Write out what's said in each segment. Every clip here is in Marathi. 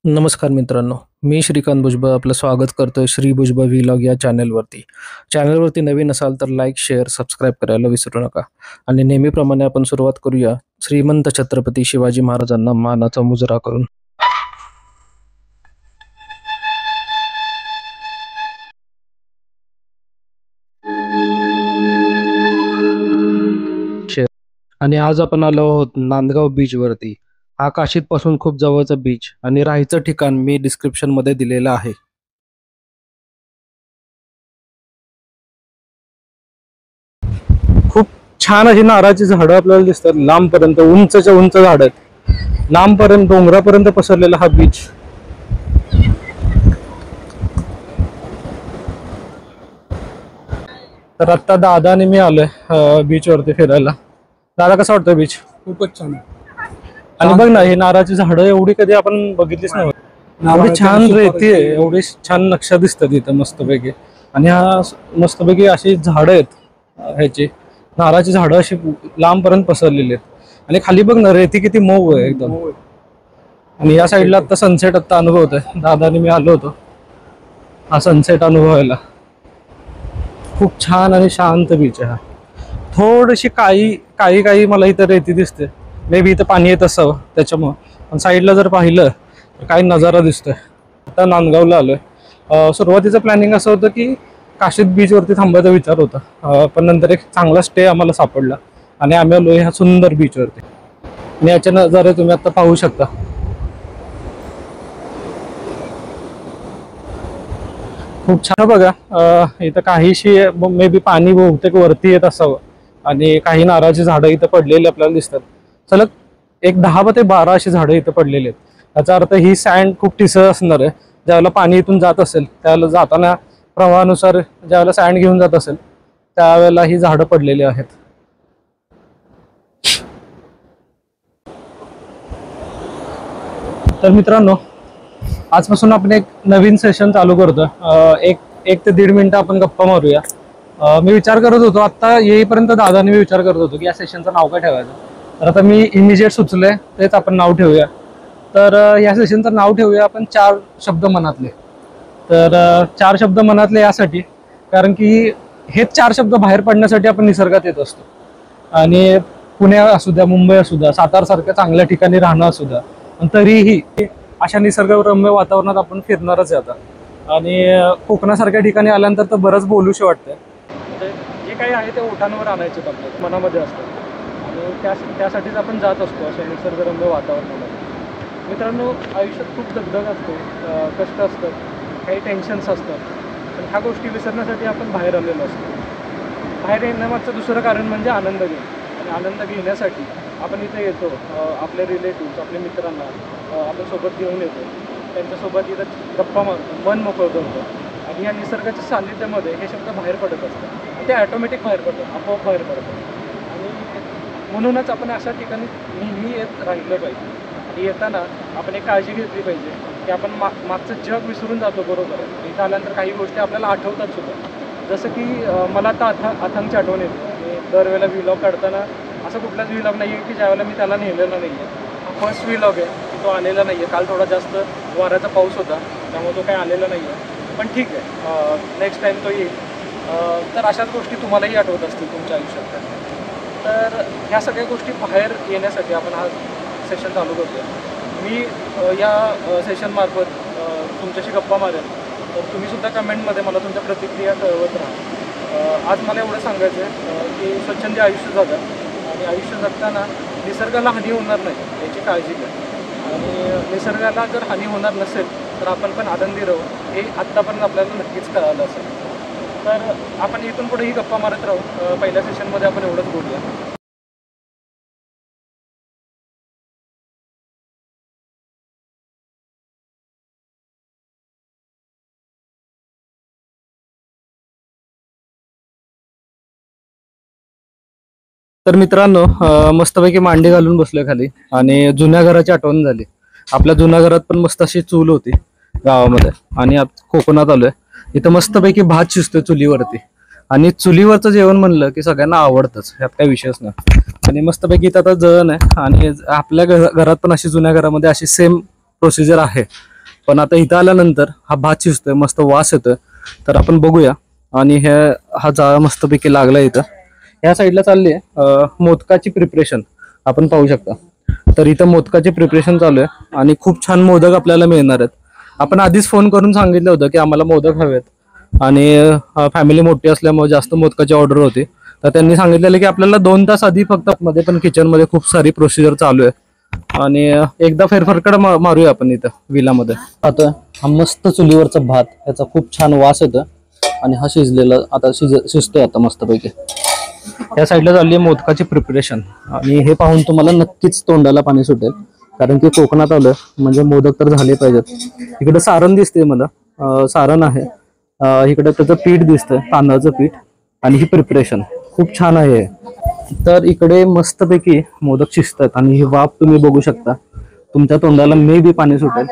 नमस्कार मित्रांनो, मी श्रीकांत भुजबळ आपलं स्वागत करतोय श्री भुजबळ व्लॉग या चॅनलवरती नवीन असाल तर लाईक, शेअर, सबस्क्राईब करायला विसरू नका. आणि नेहमीप्रमाणे आपण सुरुवात करूया श्रीमंत छत्रपती शिवाजी महाराजांना मानाचा मुजरा करून. आणि आज आपण आलो आहोत नांदगाव बीच वरती. हा काशीद पासून खूप जवळचा बीच आणि राहायचं ठिकाण मी डिस्क्रिप्शन मध्ये दिलेलं आहे. खूप छान अशी नारळाची झाडं आपल्याला दिसतात, लांबपर्यंत उंचच्या उंच झाड आहेत, लांबपर्यंत डोंगरापर्यंत पसरलेला हा बीच. तर आता दादा आणि मी आलोय बीच वरती फिरायला. दादा, कसा वाटतोय बीच? खूपच छान. आणि बघ ना, ही नारळाची झाडं एवढी कधी आपण बघितलीच नव्हती. एवढी छान रेती आहे, एवढी छान नक्षा दिसतात इथं मस्तपैकी. आणि हा मस्तपैकी अशी झाडं आहेत, ह्याची नारळाची झाडं अशी लांबपर्यंत पसरलेली आहेत. आणि खाली बघ ना, रेती किती मऊ आहे एकदम. आणि या साईडला आता सनसेट आता अनुभवत आहे. दादा आणि मी आलो होतो हा सनसेट अनुभवायला. खूप छान आणि शांत बीच आहे हा. थोडीशी काही मला इथं रेती दिसते, मे बी इथं पाणी येत असावं त्याच्यामुळं. पण साईडला जर पाहिलं तर काही नजारा दिसतोय. आता नांदगावला आलोय. सुरुवातीचं प्लॅनिंग असं होतं की काशीद बीच वरती थांबायचा विचार होता, पण नंतर एक चांगला स्टे आम्हाला सापडला आणि आम्ही आलो ह्या सुंदर बीच वरती. आणि याच्या नजारे तुम्ही आता पाहू शकता. खूप छान. बघा, इथं काहीशी मे बी पाणी बहुतेक वरती येत असावं आणि काही नारळाची झाडं इथं पडलेली आपल्याला दिसतात. सलग एक 10 ते 12 अशी झाडं इथं पडलेली आहेत. याचा अर्थ ही सँड खूप ठिसळ असणार आहे. ज्यावेळेला पाणी इथून जात असेल त्यावेळेला जाताना प्रवाहानुसार ज्यावेळेला सँड घेऊन जात असेल त्यावेळेला ही झाडं पडलेली आहेत. तर मित्रांनो, आजपासून आपण एक नवीन सेशन चालू करतो. एक ते 1.5 मिनिटं आपण गप्पा मारूया. मी विचार करत होतो, आता येईपर्यंत दादाने मी विचार करत होतो की या सेशनचं नाव काय ठेवायचं. तर आता मी इमिजिएट सुचलंय, तेच आपण नाव ठेवूया. तर या सेशनचं नाव ठेवूया आपण 4 शब्द मनातले. तर 4 शब्द मनातले यासाठी कारण की हेच 4 शब्द बाहेर पडण्यासाठी आपण निसर्गात येत असतो. आणि पुणे असू द्या, मुंबई असू द्या, सातारसारख्या चांगल्या ठिकाणी राहणं असू द्या, पण तरीही अशा निसर्गरम्य वातावरणात आपण फिरणारच आहे आता. आणि कोकणासारख्या ठिकाणी आल्यानंतर तर बरंच बोलूशी वाटतंय. जे काही आहे ते ओठांवर आणायचे आपल्या मनामध्ये असतं आणि त्यासाठीच आपण जात असतो अशा निसर्गरम्य वातावरणामध्ये. मित्रांनो, आयुष्यात खूप दगदग असते, कष्ट असतात, काही टेन्शन्स असतात, पण ह्या गोष्टी विसरण्यासाठी आपण बाहेर आलेलो असतो. बाहेर येण्यामागचं दुसरं कारण म्हणजे आनंद घेणे. आणि आनंद घेण्यासाठी आपण इथे येतो. आपले रिलेटिव्स, आपल्या मित्रांना आपण सोबत घेऊन येतो, त्यांच्यासोबत इथं गप्पा मारतो, मन मोकळं करतो. आणि या निसर्गाच्या सान्निध्यामध्ये हे शब्द बाहेर पडत असतात आणि ते ऑटोमॅटिक बाहेर पडतात, आपोआप बाहेर पडतात. आणि म्हणूनच आपण अशा ठिकाणी नेहमी येत राहिलं पाहिजे. आणि येताना आपण एक काळजी घेतली पाहिजे की आपण मागचं जग विसरून जातो. बरोबर आहे, इथं आल्यानंतर काही गोष्टी आपल्याला आठवतात सुद्धा. जसं की मला आता अथांगची आठवण येते. आणि दरवेळेला व्लॉग काढताना असं कुठलाच व्लॉग नाही आहे की ज्यावेळेला मी त्याला नेलेला नाही आहे. हा फर्स्ट व्लॉग आहे, तो आलेला नाही आहे. काल थोडा जास्त वाऱ्याचा पाऊस होता त्यामुळे तो काही आलेला नाही आहे, पण ठीक आहे, नेक्स्ट टाईम तो येईल. तर अशाच गोष्टी तुम्हालाही आठवत असतील तुमच्या आयुष्यात. तर ह्या सगळ्या गोष्टी बाहेर येण्यासाठी आपण हा सेशन चालू करतो. मी या सेशनमार्फत तुमच्याशी गप्पा मारेन, तर तुम्हीसुद्धा कमेंटमध्ये मला तुमच्या प्रतिक्रिया कळवत राहा. आज मला एवढं सांगायचं आहे की स्वच्छंदी आयुष्य जगा आणि आयुष्य जगताना निसर्गाला हानी होणार नाही याची काळजी घ्या. आणि निसर्गाला जर हानी होणार नसेल तर आपण पण आनंदी राहू, हे आत्तापर्यंत आपल्याला नक्कीच कळालं असेल. तर आपण इथून पुढेही गप्पा मारत राहू. पहिल्या सेशनमध्ये आपण एवढंच बोलूया. तर मित्रांनो, मस्तपैकी मांडी घालून बसलोय खाली आणि जुन्या घराची आठवण झाली. आपल्या जुन्या घरात पण मस्त अशी चूल होती गावामध्ये आणि आता कोकणात आलोय. इथं मस्तपैकी भात शिजतोय चुलीवरती आणि चुलीवरचं जेवण म्हणलं की सगळ्यांना आवडतंच, ह्यात काही विषयच नाही. आणि मस्तपैकी इथं आता जळण आहे आणि आपल्या घरात पण अशी जुन्या घरामध्ये अशी सेम प्रोसिजर आहे. पण आता इथं आल्यानंतर हा भात शिजतोय, मस्त वास येतोय. तर आपण बघूया. आणि हा जाळा मस्तपैकी लागला इथं. या साईडला चालली आहे मोदकाची प्रिपरेशन, आपण पाहू शकता. तर इथं मोदकाची प्रिपरेशन चालू आहे आणि खूप छान मोदक आपल्याला मिळणार आहेत. आपण आधीच फोन करून सांगितलं होतं की आम्हाला मोदक हवेत आणि फॅमिली मोठी असल्यामुळे जास्त मोदकाची ऑर्डर होती. तर त्यांनी सांगितलेलं की आपल्याला 2 तास आधी फक्त मध्ये पण किचनमध्ये खूप सारी प्रोसिजर चालू आहे आणि एकदा फेरफटका मारूया आपण इथं विलामध्ये. आता हा मस्त चुलीवरचा भात, याचा खूप छान वास येतो आणि हा शिजलेला आता शिजतोय आता मस्तपैकी. या साईडला चालली आहे मोदकाची प्रिपरेशन आणि हे पाहून तुम्हाला नक्कीच तोंडाला पाणी सुटेल, कारण की कोकणात आलं म्हणजे मोदक तर झाले पाहिजेत. इकडे सारण दिसते मला, सारण आहे. इकडे त्याचं पीठ दिसतंय, तांदळाचं पीठ. आणि ही प्रिपरेशन खूप छान आहे. तर इकडे मस्तपैकी मोदक शिजतात आणि ही वाफ तुम्ही बघू शकता. तुमच्या तोंडाला मे बी पाणी सुटेल.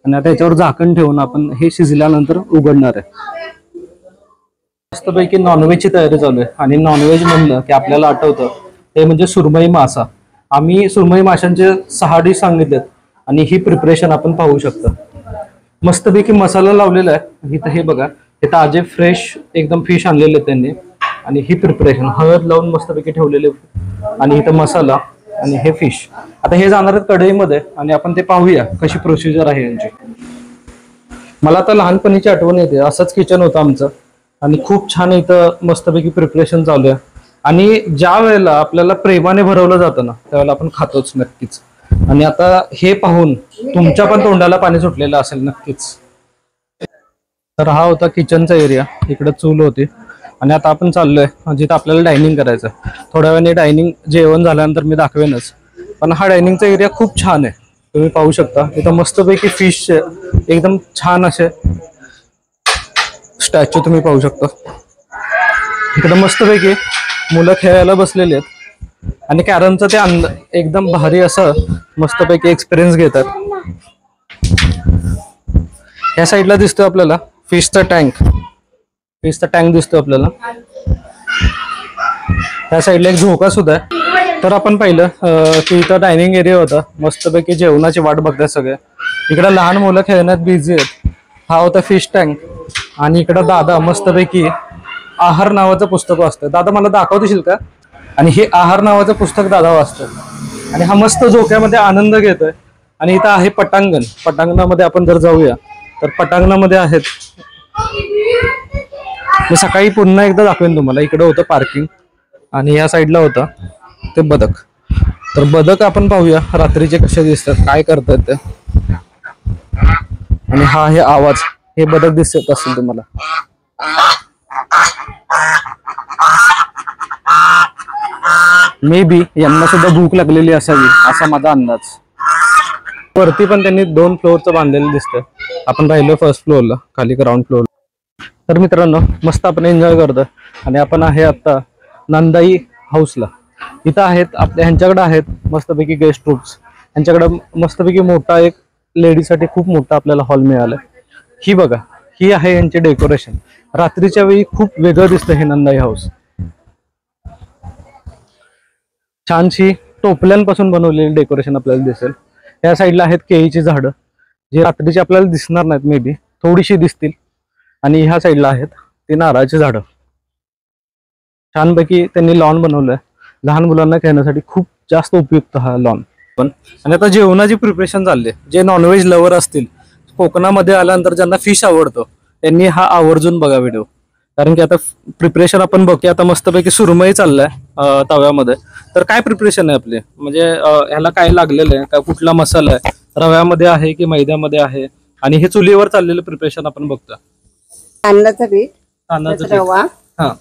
आणि आता याच्यावर झाकण ठेवून आपण हे शिजल्यानंतर उघडणार आहे. मस्तपैकी नॉनव्हेजची तयारी चालू आहे आणि नॉनव्हेज म्हणलं की आपल्याला आठवतं ते म्हणजे सुरमई मासा. आम्ही सुरमई माशांचे 6 डिश सांगितलेत आणि ही प्रिपरेशन आपण पाहू शकता. मस्तपैकी मसाला लावलेला आहे इथं. हे बघा, हे ताजे फ्रेश एकदम फिश आणलेले आहेत त्यांनी. आणि ही प्रिपरेशन हळद लावून मस्तपैकी ठेवलेले आणि इथं मसाला आणि हे फिश. आता हे जाणार आहेत कढईमध्ये आणि आपण ते पाहूया कशी प्रोसिजर आहे यांची. मला आता लहानपणीची आठवण येते. असंच किचन होतं आमचं आणि खूप छान इथं मस्तपैकी प्रिपरेशन चालू आहे. आणि ज्या वेळेला आपल्याला प्रेमाने भरवलं जातं ना, त्यावेळेला आपण खातोच नक्कीच. आणि आता हे पाहून तुमच्या पण तोंडाला पाणी सुटलेलं असेल नक्कीच. तर हा होता किचनचा एरिया. इकडे चूल होती आणि आता आपण चाललोय जिथं आपल्याला डायनिंग करायचं. थोड्या वेळाने डायनिंग जेवण झाल्यानंतर मी दाखवेनच. पण हा डायनिंगचा एरिया खूप छान आहे, तुम्ही पाहू शकता. इथं मस्तपैकी फिश एकदम छान असे स्टॅच्यू तुम्ही पाहू शकता. इकडं मस्तपैकी मुलं खेळायला बसलेले आहेत आणि कॅरमचं ते एकदम भारी असं मस्तपैकी एक्सपिरियन्स घेतात. या साईडला दिसतोय आपल्याला फिशचा टँक. फिशचा टँक दिसतो आपल्याला. त्या साईडला एक झोका सुद्धा आहे. तर आपण पाहिलं की इथं डायनिंग एरिया होता. मस्तपैकी जेवणाची वाट बघतात सगळे. इकडं लहान मुलं खेळण्यात बिझी आहेत. हा होता फिश टँक. आणि इकडं दादा मस्तपैकी आहार नावाचं पुस्तक वाचतं. दादा मला दाखवशील का? आणि हे आहार नावाचं पुस्तक दादा वाचतं आणि हा मस्त झोक्यामध्ये आनंद घेतोय. आणि इथं आहे पटांगण. पटांगणामध्ये आपण जर जाऊया तर पटांगणामध्ये आहेत. मी सकाळी पुन्हा एकदा दाखवेन तुम्हाला. इकडं होतं पार्किंग आणि या साईडला होता ते बदक. तर बदक आपण पाहूया रात्रीचे कसे दिसतात, काय करतात ते. आणि हा आहे आवाज. हे बदक दिसत असेल तुम्हाला. मे बी यांना सुद्धा भूक लागलेली असावी असा माझा अंदाज. वरती पण त्यांनी 2 फ्लोअरचं बांधलेलं दिसतंय. आपण राहिलो फर्स्ट फ्लोअरला, खाली ग्राउंड फ्लोअर. तर मित्रांनो, मस्त आपण एन्जॉय करतोय आणि आपण आहे आता नंदाई हाऊसला. इथं आहेत आपल्या, ह्यांच्याकडे आहेत मस्तपैकी गेस्ट रूम्स. ह्यांच्याकडे मस्तपैकी मोठा एक लेडीजसाठी खूप मोठा आपल्याला हॉल मिळाला. ही बघा, ही आहे यांची डेकोरेशन. रात्रीच्या वेळी खूप वेगळं दिसतं हे नंदाई हाऊस. छानशी टोपल्यांपासून बनवलेली डेकोरेशन आपल्याला दिसेल. या साईडला आहेत केळीची झाडं, जी रात्रीची आपल्याला दिसणार नाहीत, मे बी थोडीशी दिसतील. आणि ह्या साईडला आहेत ती नारळाची झाडं. छानपैकी त्यांनी लॉन बनवलंय लहान मुलांना खेळण्यासाठी. खूप जास्त उपयुक्त हा लॉन पण. आणि आता जेवणाची प्रिपरेशन चालली आहे. जे नॉनव्हेज लवर असतील, कोकणामध्ये आल्यानंतर ज्यांना फिश आवडतो, त्यांनी हा आवर्जून बघा व्हिडिओ. कारण की आता प्रिपरेशन आपण बघूया. आता मस्तपैकी सुरमई चाललाय तव्यामध्ये. तर काय प्रिपरेशन आहे आपले, म्हणजे ह्याला काय लागलेलं आहे, काय कुठला मसाला आहे, रव्यामध्ये आहे की मैद्यामध्ये आहे, आणि हे चुलीवर चाललेलं प्रिपरेशन आपण बघतो. तांदळाचं पीठ, तांदळाचं त्यात रवा हा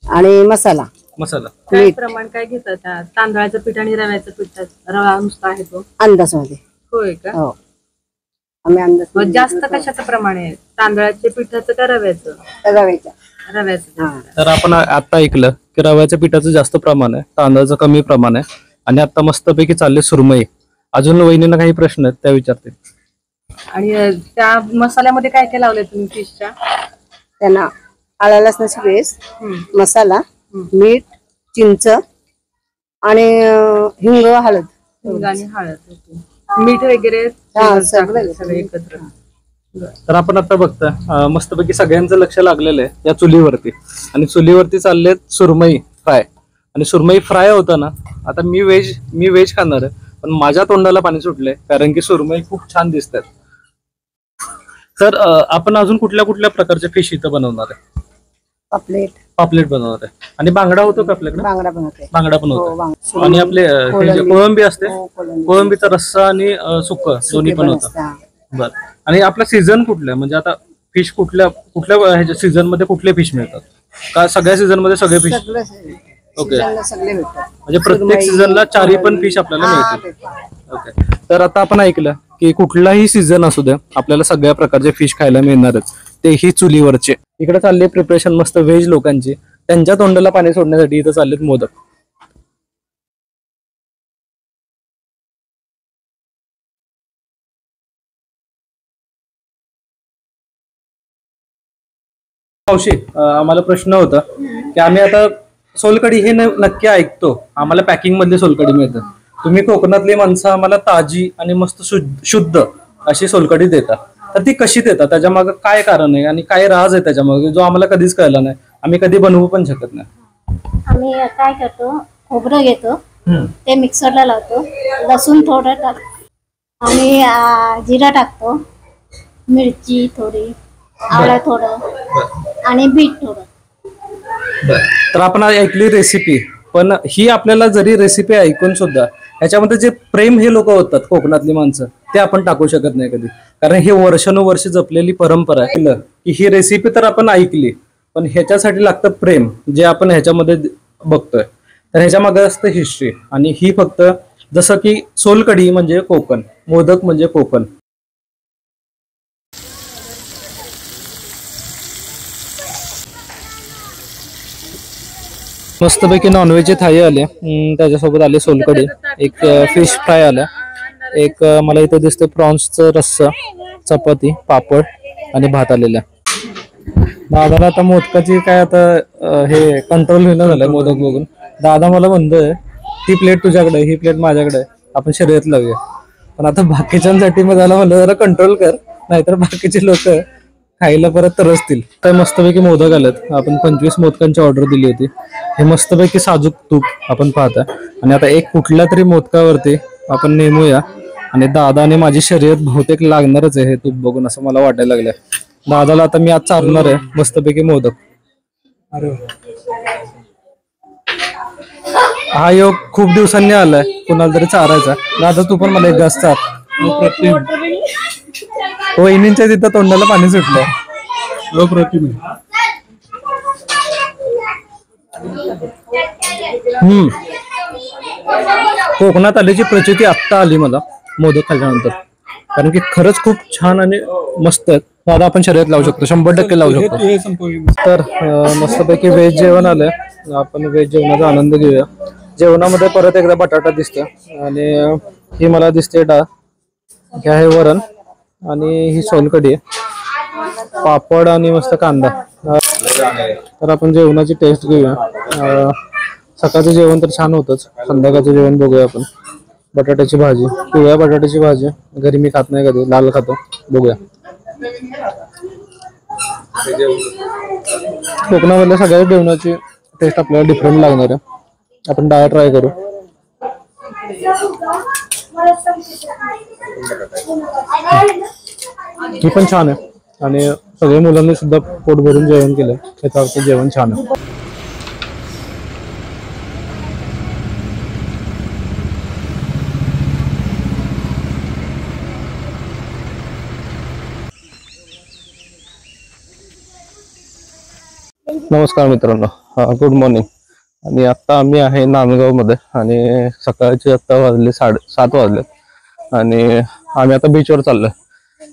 आणि मसाला. मसाला काय प्रमाण काय घेतात त्या तांदळाचं पीठ आणि रव्याचं पीठ? रवा नुसता आहे तो अंदाजमध्ये. होय का? हो, आम्ही अंदाज मग जास्त कशाचं प्रमाण आहे, तांदळाच्या पिठाचं का रव्याचं? रव्याच्या. रव्याचं. तर आपण आता ऐकलं की रव्याच्या पिठाचं जास्त प्रमाण आहे, तांदळाचं कमी प्रमाण आहे. आणि आता मस्तपैकी चालले सुरमई. अजून वहिनींना काही प्रश्न आहेत त्या विचारते. आणि त्या मसाल्यामध्ये काय काय लावले तुम्ही फिशच्या? त्यांना आला लसणाची पेस्ट, मसाला, मीठ, चिंच आणि हिंग, हळद. हिंग आणि हळद, मीठ वगैरे सगळं एकत्र. तर आपण आता बघता मस्तपैकी सगळ्यांचं लक्ष लागलेलं आहे या चुलीवरती. आणि चुलीवरती चालले सुरमई फ्राय. आणि सुरमई फ्राय होता ना, आता मी व्हेज खाणार आहे, पण माझ्या तोंडाला पाणी सुटलंय कारण की सुरमई खूप छान दिसतात. तर आपण अजून कुठल्या कुठल्या प्रकारचे फिश इथं बनवणार आहे? पापलेट बनवणार आहे. आणि बांगडा होतो का आपल्याकडे? बांगडा पण होतो. आणि आपले कोळंबी असते, कोळंबीचा रस्सा आणि सुक्क दोन्ही पण होतं. बर. आणि आपला सीझन कुठला, म्हणजे आता फिश कुठल्या ह्याच्या सीझन मध्ये कुठले फिश मिळतात का? सगळ्या सीझन मध्ये सगळे फिश? ओके, म्हणजे प्रत्येक सीझनला चारही पण फिश आपल्याला मिळतील. ओके. तर आता आपण ऐकलं की कुठलाही सीझन असू द्या आपल्याला सगळ्या प्रकारचे फिश खायला मिळणारच, तेही चुलीवरचे. इकडे चालले प्रिपरेशन मस्त व्हेज लोकांची. त्यांच्या तोंडाला पाणी सोडण्यासाठी इथं चाललेत मोदक. मावशी, आम्हाला प्रश्न होता की आम्ही आता सोलकढी हे नक्की ऐकतो, आम्हाला पॅकिंग मधली सोलकढी मिळतं. तुम्ही कोकणातली माणसं आम्हाला ताजी आणि मस्त शुद्ध अशी सोलकढी देता. तर ती कशी देतात, त्याच्या मागे काय कारण आहे आणि काय राज आहे त्याच्या मागे, जो आम्हाला कधीच कळला नाही, आम्ही कधी बनवू पण शकत नाही. आम्ही काय करतो, खोबरं घेतो, ते मिक्सरला लावतो, लसूण थोडं टाकतो आणि जिरा टाकतो, मिरची थोडी, आवळा थोडं आणि बीट थोडं. तर आपण ऐकली रेसिपी, पण ही आपल्याला जरी रेसिपी ऐकून सुद्धा ह्याच्यामध्ये जे प्रेम हे लोक होतात कोकणातली माणसं, ते आपण टाकू शकत नाही कधी. कारण ही वर्षानुवर्ष जपलेली परंपरा आहे की ही रेसिपी तर आपण ऐकली, पण ह्याच्यासाठी लागतं प्रेम, जे आपण ह्याच्यामध्ये बघतोय. तर ह्याच्या मागे असतं हिस्ट्री. आणि ही फक्त जसं की सोलकढी म्हणजे कोकण, मोदक म्हणजे कोकण. मस्तपैकी नॉनव्हेजची थाळी आले, त्याच्यासोबत आले सोलकढी, एक फिश फ्राय आला, एक मला इथं दिसतं प्रॉन्सचं रस्सा, चपाती, पापड आणि भात आलेला. दादाला आता मोदकाची काय आता हे कंट्रोल होईना झालंय मोदक बघून. दादा मला म्हणतोय ती प्लेट तुझ्याकडे, ही प्लेट माझ्याकडे, आपण शर्यत लावूया. पण आता बाकीच्यांसाठी मग त्याला म्हणलं जरा कंट्रोल कर, नाहीतर बाकीचे लोक खायला परत तरसतील. तर मस्तपैकी मोदक आलेत. आपण 25 मोदकांची ऑर्डर दिली होती. हे मस्तपैकी साजूक तूप आपण पाहता. आणि आता एक कुठल्या तरी मोदकावरती आपण नेमूया. आणि दादा आणि माझी शर्यत बहुतेक लागणारच आहे हे तूप बघून, असं मला वाटायला लागलंय. दादाला आता मी आज चारणार आहे मस्तपैकी मोदक. हा योग खूप दिवसांनी आलाय, कुणाला तरी चारायचा. दादा तू पण मला एक घास चार. वहिनींच्या तिथं तोंडाला पाणी सुटलंय. कोकणात आल्याची प्रचिती आत्ता आली मला मोदक खाल्ल्यानंतर, कारण की खरंच खूप छान आणि मस्त आहेत. दादा आपण शर्यत लावू शकतो, 100% लावू शकतो. तर मस्तपैकी व्हेज जेवण आलंय, आपण व्हेज जेवणाचा आनंद घेऊया. जेवणामध्ये परत एकदा बटाटा दिसतोय आणि ही मला दिसते डाळ, हे आहे वरण आणि ही सोलकढी आहे, पापड आणि मस्त कांदा. तर आपण जेवणाची टेस्ट घेऊया. सकाळचं जेवण तर छान होतंच, संध्याकाळचं जेवण बघूया आपण. बटाट्याची भाजी, पिवळ्या बटाट्याची भाजी, घरी मी खात नाही कधी, लाल खातो. बघूया. कोकणामधल्या सगळ्या जेवणाची टेस्ट आपल्याला डिफरंट लागणार आहे. आपण डाळ ट्राय करू. ही पण छान आहे आणि सगळ्या मुलांनी सुद्धा पोट भरून जेवण केलं, याचा अर्थ जेवण छान आहे. नमस्कार मित्रांनो, गुड मॉर्निंग. आणि आता आम्ही आहे नांदगावमध्ये आणि सकाळचे आता वाजले 7:30 वाजले आणि आम्ही आता बीचवर चाललोय.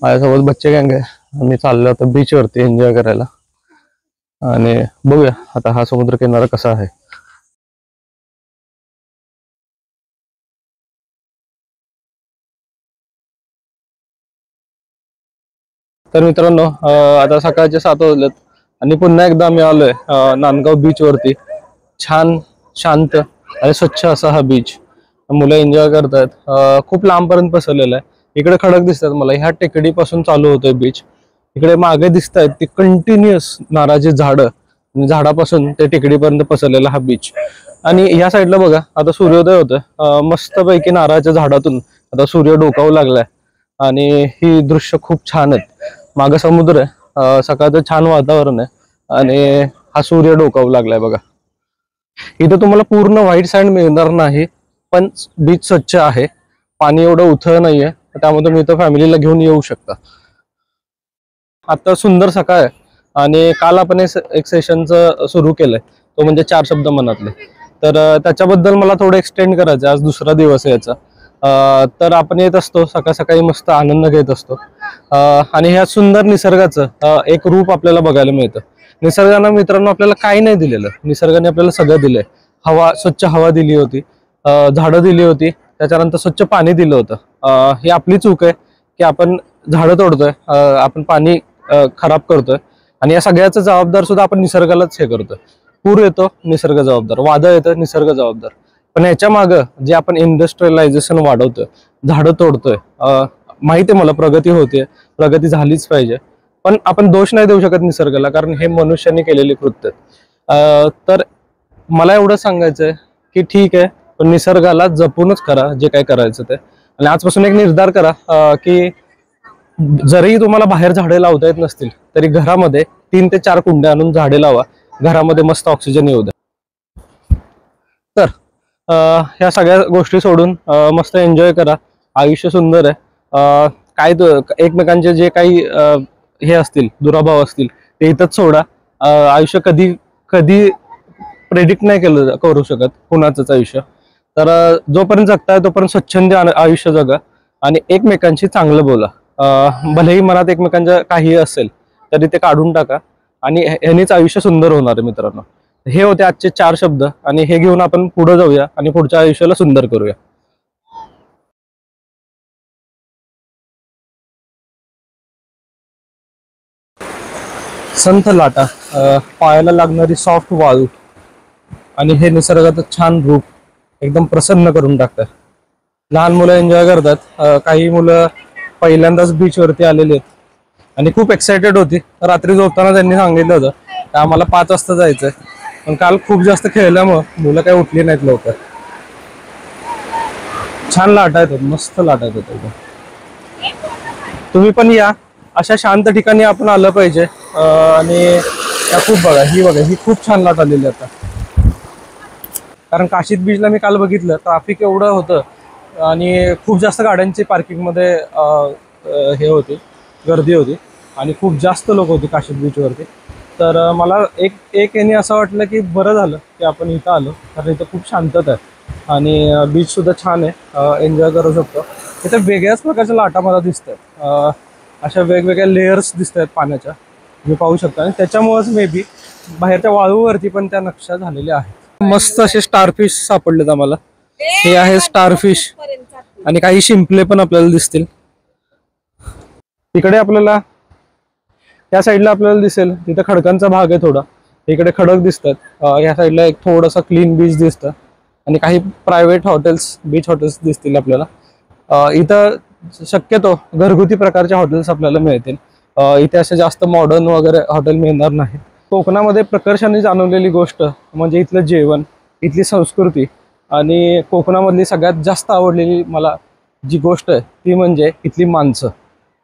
माझ्यासोबत बच्चे गँग आहे. आम्ही चाललो आता बीचवरती एन्जॉय करायला आणि बघूया आता हा समुद्र किनारा कसा आहे. तर मित्रांनो, आता सकाळचे 7 वाजलेत आणि पुन्हा एकदा आम्ही आलोय नांदगाव बीच वरती. छान शांत आणि स्वच्छ असा हा बीच. मुलं एन्जॉय करतायत. खूप लांबपर्यंत पसरलेला आहे. इकडे खडक दिसतात मला. ह्या टेकडीपासून चालू होतोय बीच. इकडे मागे दिसत आहेत ती कंटिन्युअस नारळाची झाडं, झाडापासून ते टेकडीपर्यंत पसरलेला हा बीच. आणि ह्या साईडला बघा आता सूर्योदय होतोय. मस्तपैकी नारळाच्या झाडातून आता सूर्य डोकावू लागलाय आणि ही दृश्य खूप छान आहेत. मागे समुद्र आहे, सकाळचं छान वातावरण आहे आणि हा सूर्य डोकावू लागलाय बघा. इथं तुम्हाला पूर्ण व्हाईट सँड मिळणार नाही, पण बीच स्वच्छ आहे. पाणी एवढं उथळ नाहीये, त्यामुळे तुम्ही इथं फॅमिलीला घेऊन येऊ शकता. आता सुंदर सकाळ आहे आणि काल आपण एक सेशनचं सुरू केलंय, तो म्हणजे 4 शब्द मनातले. तर त्याच्याबद्दल मला थोडं एक्सटेंड करायचं. आज दुसरा दिवस आहे याचा. तर आपण येत असतो सकाळ सकाळी, मस्त आनंद घेत असतो आणि ह्या सुंदर निसर्गाचं एक रूप आपल्याला बघायला मिळतं. निसर्गानं मित्रांनो आपल्याला काही नाही दिलेलं, निसर्गाने आपल्याला सगळं दिलंय. हवा, स्वच्छ हवा दिली होती, झाडं दिली होती, त्याच्यानंतर स्वच्छ पाणी दिलं होतं. ही आपली चूक आहे की आपण झाडं तोडतोय, आपण पाणी खराब करतोय आणि या सगळ्याचं जबाबदार सुद्धा आपण निसर्गालाच हे करतोय. पूर येतो निसर्ग जबाबदार, वादळ येतं निसर्ग जबाबदार. पण ह्याच्या मागं जे आपण इंडस्ट्रियलायझेशन वाढवतोय, झाडं तोडतोय, माहिती आहे मला प्रगती होते, प्रगती झालीच पाहिजे, पण आपण दोष नाही देऊ शकत निसर्गाला, कारण हे मनुष्याने केलेली कृत्य. तर मला एवढं सांगायचंय की ठीक आहे, पण निसर्गाला जपूनच करा जे काय करायचं ते. आणि आजपासून एक निर्धार करा की जरी तुम्हाला बाहेर झाडे लावता येत नसतील तरी घरामध्ये 3 ते 4 कुंड्या आणून झाडे लावा. घरामध्ये मस्त ऑक्सिजन येऊ द्या. तर ह्या सगळ्या गोष्टी सोडून मस्त एन्जॉय करा. आयुष्य सुंदर आहे. काय एकमेकांचे जे काही हे असतील, दुराभाव असतील, ते इथंच सोडा. आयुष्य कधी कधी प्रेडिक्ट नाही करू शकत कुणाचंच आयुष्य. तर जोपर्यंत जगताय तोपर्यंत स्वच्छंद आयुष्य जगा आणि एकमेकांशी चांगलं बोला. भलेही मनात एकमेकांच्या काही असेल तरी ते काढून टाका आणि ह्यानेच आयुष्य सुंदर होणार आहे मित्रांनो. हे होते आजचे 4 शब्द आणि हे घेऊन आपण पुढे जाऊया आणि पुढच्या आयुष्याला सुंदर करूया. संथ लाटा, पायाला लागणारी सॉफ्ट वाळू आणि हे निसर्गाचं छान रूप एकदम प्रसन्न करून टाकतात. लहान मुलं एन्जॉय करतात. काही मुलं पहिल्यांदाच बीचवरती आलेले आहेत आणि खूप एक्सायटेड होती. रात्री झोपताना त्यांनी सांगितलं होतं की आम्हाला 5 वाजता जायचंय, पण काल खूप जास्त खेळल्यामुळं मुलं काही उठली नाहीत लवकर. छान लाटा येतात, मस्त लाटा येतात एकदम. तुम्ही पण या, अशा शांत ठिकाणी आपण आलं पाहिजे. आणि त्या खूप बघा, ही खूप छान लाट आलेली आता. कारण काशीत बीचला मी काल बघितलं, ट्रॅफिक एवढं होतं आणि खूप जास्त गाड्यांची पार्किंगमध्ये हे होती, गर्दी होती आणि खूप जास्त लोक होते काशीत बीचवरती. तर मला एक याने असं वाटलं की बरं झालं की आपण इथं आलो, कारण इथं खूप शांतता आहे आणि बीच सुद्धा छान आहे, एन्जॉय करू शकतो. इथं वेगळ्याच प्रकारच्या लाटा मला दिसत आहेत. अशा वेगवेगळ्या लेयर्स दिसत आहेत पाण्याच्या, तुम्ही पाहू शकता. आणि त्याच्यामुळेच मे बी बाहेरच्या वाळूवरती पण त्या नक्षा झालेल्या आहेत. मस्त असे स्टारफिश सापडलेत आम्हाला. हे आहे स्टारफिश आणि काही शिंपले पण आपल्याला दिसतील. इकडे आपल्याला या साईडला आपल्याला दिसेल तिथे खडकांचा भाग आहे थोडा. इकडे खडक दिसतात. या साईडला एक थोडासा क्लीन बीच दिसतं आणि काही प्रायव्हेट हॉटेल्स, बीच हॉटेल्स दिसतील आपल्याला. इथं शक्यतो घरगुती प्रकारचे हॉटेल्स आपल्याला मिळतील. इथे असे जास्त मॉडर्न वगैरे हॉटेल मिळणार नाही. कोकणामध्ये प्रकर्षाने जाणवलेली गोष्ट म्हणजे इथलं जेवण, इथली संस्कृती आणि कोकणामधली सगळ्यात जास्त आवडलेली मला जी गोष्ट आहे ती म्हणजे इथली माणसं.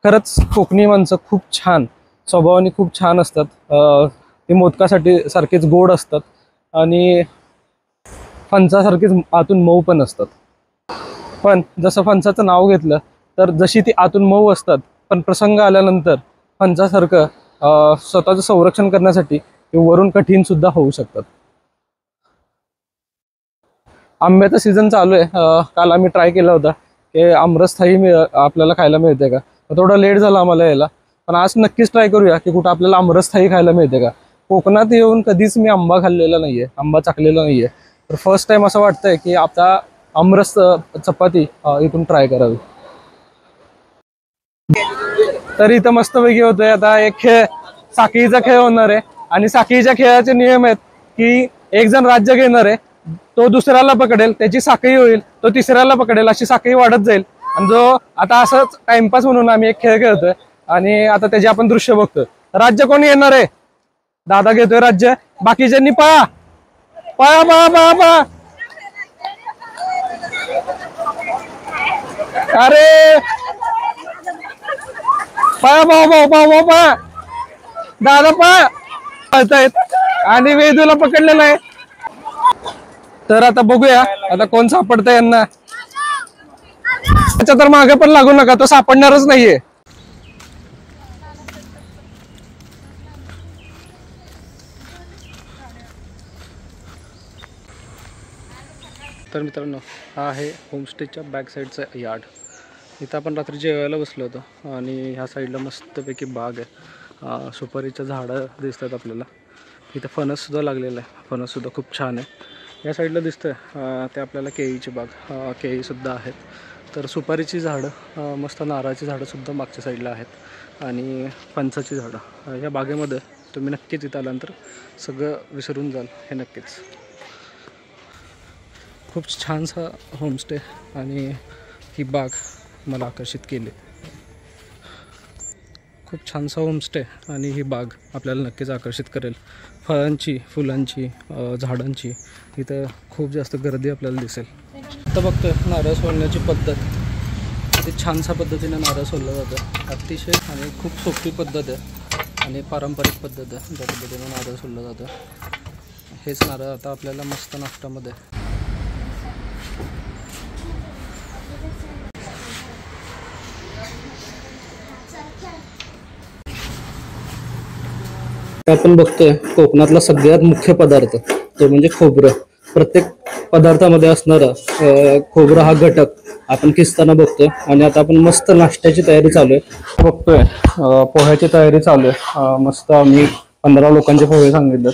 खरंच कोकणी माणसं खूप छान स्वभावाने, खूप छान असतात. ती मोदकासाठी सारखेच गोड असतात आणि फणसासारखीच आतून मऊ पण असतात. पण जसं फणसाचं नाव घेतलं तर जशी ती आतून मऊ असतात, पण प्रसंग आल्यानंतर फणसासारखं स्वतःचं संरक्षण करण्यासाठी ते वरून कठीण सुद्धा होऊ शकतात. आंब्याचा सीझन चालू आहे. काल आम्ही ट्राय केला होता की आमरसथाई आपल्याला खायला मिळते का. थोडं लेट झालं आम्हाला यायला, पण आज नक्कीच ट्राय करूया की कुठं आपल्याला आमरसथाई खायला मिळते का. कोकणात येऊन कधीच मी आंबा खाल्लेला नाहीये, आंबा चाखलेला नाहीये, तर फर्स्ट टाइम असं वाटतंय की आता आमरस चपाती इथून ट्राय करावी. तर इथं मस्तपैकी होतोय. आता एक खेळ, साखळीचा खेळ होणार आहे आणि साखळीच्या खेळाचे नियम आहेत की एक जण राज्य घेणार आहे, तो दुसऱ्याला पकडेल, त्याची साखळी होईल, तो तिसऱ्याला पकडेल, अशी साखळी वाढत जाईल. आणि जो आता असंच टाइमपास म्हणून आम्ही एक खेळ खेळतोय आणि आता त्याचे आपण दृश्य बघतोय. राज्य कोणी येणार आहे? दादा घेतोय राज्य, बाकीच्यांनी पळा पळा पळा पळा पळा. अरे पळा पळा पळा पळा पळा, दादा पळा. पळतायत आणि वेदूला पकडलेलं आहे. तर आता बघूया आता कोण सापडतंय यांना. त्याच्या तर मागे पण लागू नका, तो सापडणारच नाहीये. तर मित्रांनो, हा आहे होमस्टेच्या बॅक साईडचा यार्ड. इथं आपण रात्री जेवायला बसलो होतो आणि ह्या साईडला मस्तपैकी बाग आहे. सुपारीच्या झाडं दिसतात आपल्याला. इथं फणससुद्धा लागलेलं आहे, फणससुद्धा खूप छान आहे. या साईडला दिसतंय ते आपल्याला केळीची बाग, केळीसुद्धा आहेत. तर सुपारीची झाडं, मस्त नारळाची झाडंसुद्धा मागच्या साईडला आहेत आणि फणसाची झाडं. या बागेमध्ये तुम्ही नक्कीच इथं आल्यानंतर सगळं विसरून जाल, हे नक्कीच. खूप छानसा होमस्टे आणि ही बाग मला आकर्षित केली. खूप छानसा होमस्टे आणि ही बाग आपल्याला नक्कीच आकर्षित करेल. फळांची, फुलांची, झाडांची इथं खूप जास्त गर्दी आपल्याला दिसेल. आता बघतोय नारळ सोलण्याची पद्धत, किती छानशा पद्धतीने नारळ सोललं जातं. अतिशय आणि खूप सोपी पद्धत आहे आणि पारंपरिक पद्धत आहे ज्या पद्धतीने नारळ सोललं जातं. हेच नारळ आता आपल्याला मस्त नाश्त्यामध्ये आपण बघतोय. कोकणातला सगळ्यात मुख्य पदार्थ तो म्हणजे खोबरं. प्रत्येक पदार्थामध्ये असणारा खोबरं हा घटक आपण किसताना बघतोय. आणि आता आपण मस्त नाश्त्याची तयारी चालू आहे. बघतोय पोह्याची तयारी चालू आहे. मस्त आम्ही 15 लोकांचे पोहे सांगितले.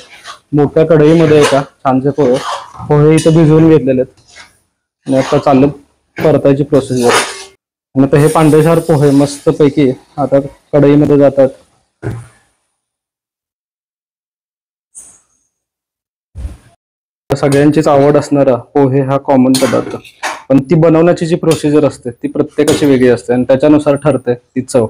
मोठ्या कढईमध्ये एका छानसे पोहे इथे भिजवून घेतलेले आहेत आणि आता चाललं परतायची प्रोसेस आहे. आणि आता हे पांढरेशार पोहे मस्तपैकी आता कढईमध्ये जातात. सगळ्यांचीच आवड असणारा पोहे हा कॉमन पदार्थ, पण ती बनवण्याची जी प्रोसिजर असते ती प्रत्येकाची वेगळी असते आणि त्याच्यानुसार ठरते ती चव.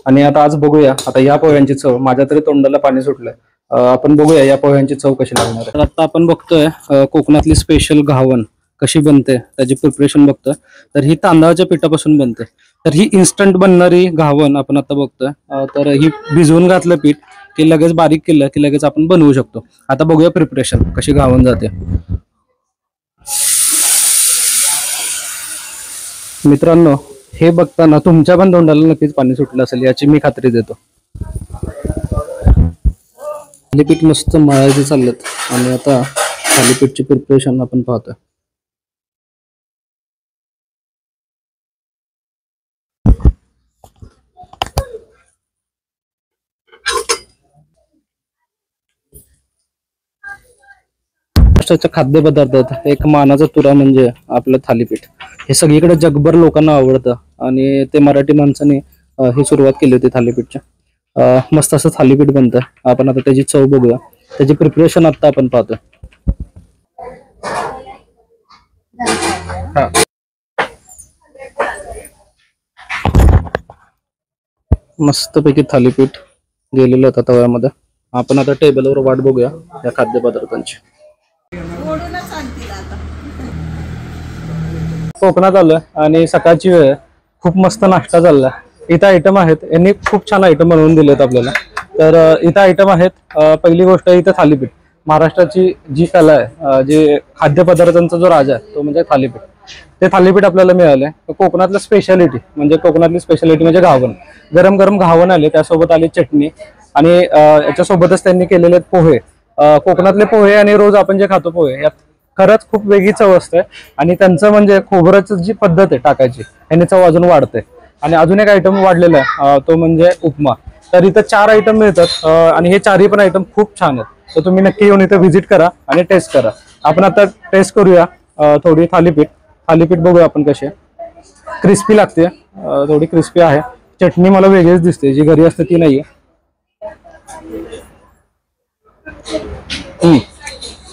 आणि आता आज बघूया आता या पोह्यांची चव. माझ्या तरी तोंडाला पाणी सुटलंय. आपण बघूया या पोह्यांची चव कशी लागणार आहे. आता आपण बघतोय कोकणातली स्पेशल घावन कशी बनते, त्याची प्रिपरेशन बघतोय. तर ही तांदळाच्या पिठापासून बनते. तर ही इन्स्टंट बनणारी घावन आपण आता बघतोय. तर ही भिजवून घातलं पीठ की लगेच बारीक केलं की लगेच आपण बनवू शकतो. आता बघूया प्रिपरेशन कशी घावन जाते. मित्रांनो, हे बघताना तुमच्या पण तोंडाला नक्कीच पाणी सुटलं असेल याची मी खात्री देतो. थालीपीठ मस्त मळायचे चाललेत आणि आता थालीपीठची प्रिपरेशन आपण पाहतोय. महाराष्ट्राच्या खाद्यपदार्थात एक मानाचा तुरा म्हणजे आपलं थालीपीठ. हे सगळीकडे जगभर लोकांना आवडतं आणि ते मराठी माणसाने ही सुरुवात केली होती थालीपीठच्या. मस्त असं थालीपीठ बनतं. आपण आता त्याची चव बघूया. त्याची प्रिपरेशन आता आपण पाहतोय. मस्तपैकी थालीपीठ गेलेलं होतं तव्यामध्ये. आपण आता टेबलवर वाट बघूया या खाद्यपदार्थांची. कोकणात आलोय आणि सकाळची वेळ, खूप मस्त नाश्ता चाललाय. इथं आयटम आहेत, यांनी खूप छान आयटम बनवून दिलेत आपल्याला. तर इथं आयटम आहेत. पहिली गोष्ट इथं थालीपीठ. महाराष्ट्राची जी कला आहे, जे खाद्यपदार्थांचा जो राजा आहे तो म्हणजे थालीपीठ. ते थालीपीठ आपल्याला मिळालंय. कोकणातलं स्पेशालिटी म्हणजे घावन. गरम गरम घावन आले, त्यासोबत आली चटणी आणि याच्यासोबतच त्यांनी केलेले पोहे, कोकणातले पोहे आणि रोज आपण जे खातो पोहे, यात खरंच खूप वेगळी चव असते. आणि त्यांचं म्हणजे खोबऱ्याची जी पद्धत आहे टाकायची, याने चव अजून वाढते. आणि अजून एक आयटम वाढलेला आहे, तो म्हणजे उपमा. तर इथं 4 आयटम मिळतात आणि हे 4ही पण आयटम खूप छान आहेत. तर तुम्ही नक्की येऊन इथं व्हिजिट करा आणि टेस्ट करा. आपण आता टेस्ट करूया थोडी थालीपीठ बघूया आपण कशी आहे. क्रिस्पी लागते, थोडी क्रिस्पी आहे. चटणी मला वेगळीच दिसते, जी घरी असते ती नाहीये.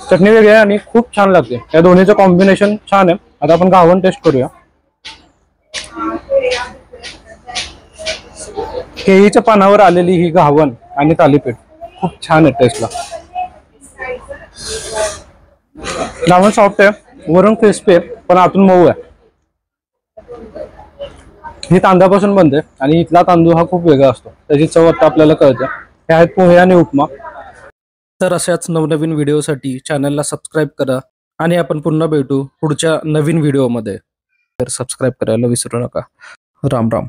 चटणी वेगळी आहे आणि खूप छान लागते. या दोन्हीचं कॉम्बिनेशन छान आहे. आता आपण घावण टेस्ट करूया. केळीच्या पानावर आलेली ही घावण आणि थालीपीठ खूप छान आहे टेस्टला. घावण सॉफ्ट आहे, वरून क्रिस्पी आहे, पण आतून मऊ आहे. ही तांदळापासून बनते आणि इथला तांदूळ हा खूप वेगळा असतो, त्याची चव आता आपल्याला कळते. हे आहेत पोहे आणि उपमा. तर अशाच नवनवीन व्हिडिओसाठी चॅनलला सबस्क्राईब करा आणि आपण पुन्हा भेटू पुढच्या नवीन व्हिडिओमध्ये. तर सबस्क्राईब करायला विसरू नका. राम राम.